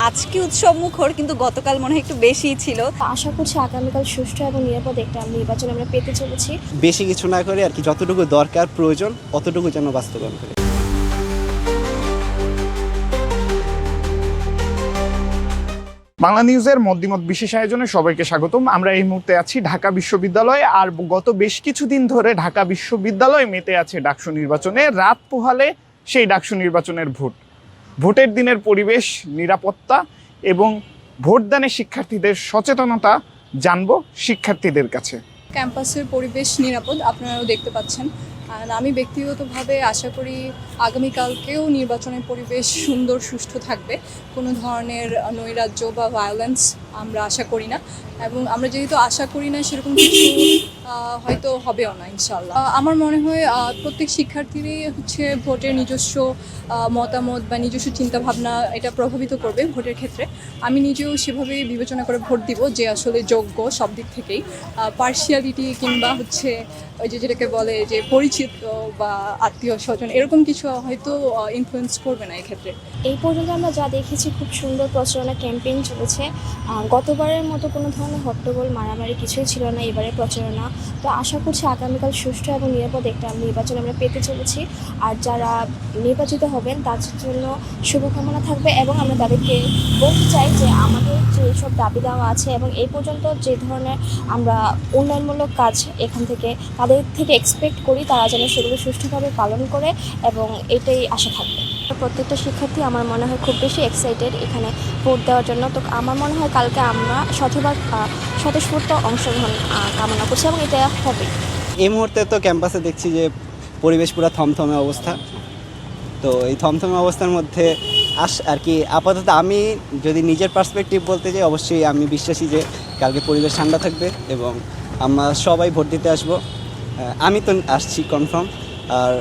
আজকে উৎসব মুখর, কিন্তু গতকাল মনে হয় একটু বেশিই ছিল। আশা করছি আগামীকাল সুষ্ঠু এবং নিরাপদ একটা নির্বাচন আমরা পেতে চলেছি। বেশি কিছু না করে আর কি, যতটুকু দরকার প্রয়োজন অতটুকু যেন বাস্তবায়ন করে। বাংলা নিউজের মধ্যমত বিশেষ আয়োজনে সবাইকে স্বাগতম। আমরা এই মুহূর্তে আছি ঢাকা বিশ্ববিদ্যালয়ে, আর গত বেশ কিছুদিন ধরে ঢাকা বিশ্ববিদ্যালয় মেতে আছে ডাকসু নির্বাচনে। রাত পোহালে সেই ডাকসু নির্বাচনের ভোটের দিনের পরিবেশ, নিরাপত্তা এবং ভোটদানে শিক্ষার্থীদের সচেতনতা জানবো শিক্ষার্থীদের কাছে। ক্যাম্পাসের পরিবেশ নিরাপদ, আপনারাও দেখতে পাচ্ছেন। আর আমি ব্যক্তিগতভাবে আশা করি আগামীকালকেও নির্বাচনের পরিবেশ সুন্দর, সুষ্ঠু থাকবে। কোনো ধরনের নৈরাজ্য বা ভায়োলেন্স আমরা আশা করি না, এবং আমরা যেহেতু আশা করি না সেরকম কিছু হয়তো হবেও না ইনশাল্লাহ। আমার মনে হয় প্রত্যেক শিক্ষার্থীরই ভোটের নিজস্ব মতামত বা নিজস্ব চিন্তাভাবনা এটা প্রভাবিত করবে ভোটের ক্ষেত্রে। আমি নিজেও সেভাবেই বিবেচনা করে ভোট দিব যে আসলে যোগ্য সব দিক থেকেই। পার্শিয়ালিটি কিংবা ওই যেটাকে বলে যে পরিচিত বা আত্মীয় স্বজন এরকম কিছু হয়তো ইনফ্লুয়েন্স করবে না এক্ষেত্রে। এই পর্যন্ত আমরা যা দেখেছি খুব সুন্দর প্রচারণা ক্যাম্পেইন চলেছে। গতবারের মতো কোনো ধরনের হট্টগোল মারামারি কিছুই ছিল না এবারে প্রচারণা। তো আশা করছি আগামীকাল সুষ্ঠু এবং নিরাপদ একটা নির্বাচন আমরা পেতে চলেছি। আর যারা নির্বাচিত হবেন তাদের জন্য শুভকামনা থাকবে, এবং আমরা তাদেরকে বলতে চাই যে আমাদের যে সব দাবি দেওয়া আছে এবং এই পর্যন্ত যে ধরনের আমরা উন্নয়নমূলক কাজ এখান থেকে তাদের থেকে এক্সপেক্ট করি, তারা যেন সেগুলো সুষ্ঠুভাবে পালন করে, এবং এটাই আশা থাকবে। প্রত্যেকটা শিক্ষার্থী আমার মনে হয় খুব বেশি এক্সাইটেড এখানে ভোট দেওয়ার জন্য। তো আমার মনে হয় কালকে আমরা স্বতঃস্ফূর্ত অংশগ্রহণ কামনা করছি, এবং এটা হবে। এই মুহূর্তে তো ক্যাম্পাসে দেখছি যে পরিবেশ পুরো থমথমে অবস্থা। তো এই থমথমে অবস্থার মধ্যে আর কি আপাতত আমি যদি নিজের পার্সপেক্টিভ বলতে যাই, অবশ্যই আমি বিশ্বাসী যে কালকে পরিবেশ ঠান্ডা থাকবে এবং আমরা সবাই ভোট দিতে আসবো। আমি তো আসছি কনফার্ম, আর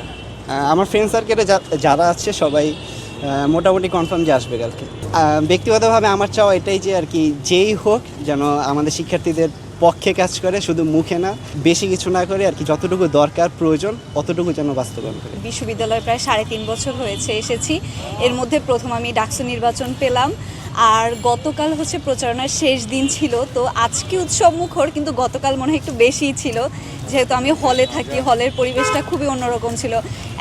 আমার ফ্রেন্ড সার্কেলে যারা আছে সবাই মোটামুটি কনফার্ম যে আসবে কালকে। ব্যক্তিগতভাবে আমার চাওয়া এটাই যে আর কি যেই হোক যেন আমাদের শিক্ষার্থীদের পক্ষে কাজ করে, শুধু মুখে না, বেশি কিছু না করে আর কি, যতটুকু দরকার প্রয়োজন অতটুকু যেন বাস্তবায়ন করে। বিশ্ববিদ্যালয়ে প্রায় 3.5 বছর হয়েছে এসেছি। এর মধ্যে প্রথম আমি ডাকসু নির্বাচন পেলাম, আর গতকাল প্রচারণার শেষ দিন ছিল। তো আজকে উৎসব মুখর, কিন্তু গতকাল মনে হয় একটু বেশিই ছিল। যেহেতু আমি হলে থাকি, হলের পরিবেশটা খুবই অন্যরকম ছিল।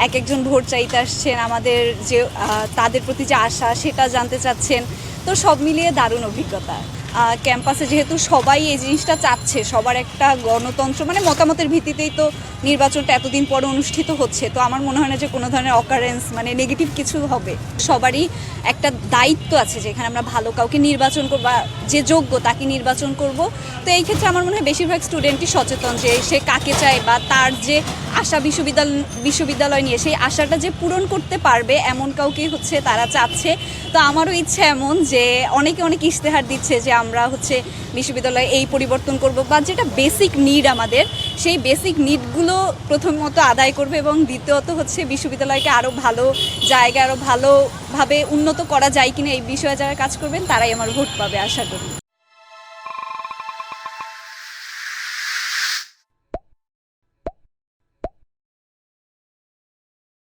একজন ভোট চাইতে আসছেন, আমাদের যে তাদের প্রতি যে আশা সেটা জানতে চাচ্ছেন। তো সব মিলিয়ে দারুণ অভিজ্ঞতা। ক্যাম্পাসে যেহেতু সবাই এই জিনিসটা চাচ্ছে, সবার একটা গণতন্ত্র মানে মতামতের ভিত্তিতেই তো নির্বাচনটা এতদিন পরে অনুষ্ঠিত হচ্ছে। তো আমার মনে হয় না যে কোনো ধরনের অকারেন্স মানে নেগেটিভ কিছু হবে। সবারই একটা দায়িত্ব আছে যে এখানে আমরা ভালো কাউকে নির্বাচন করব, বা যে যোগ্য তাকে নির্বাচন করব। তো এই ক্ষেত্রে আমার মনে হয় বেশিরভাগ স্টুডেন্টই সচেতন যে সে কাকে চায়, বা তার যে আশা বিশ্ববিদ্যালয় নিয়ে সেই আশাটা যে পূরণ করতে পারবে এমন কাউকেই তারা চাচ্ছে। তো আমারও ইচ্ছে এমন যে অনেকে অনেক ইশতেহার দিচ্ছে যে আমরা বিশ্ববিদ্যালয়ে এই পরিবর্তন করব, বা যেটা বেসিক নিড আমাদের, সেই বেসিক নিডগুলো প্রথমত আদায় করবে, এবং দ্বিতীয়ত বিশ্ববিদ্যালয়কে আরও ভালো জায়গায় আরও ভালোভাবে উন্নত করা যায় কিনা এই বিষয়ে যারা কাজ করবেন তারাই আমার ভোট পাবে আশা করি।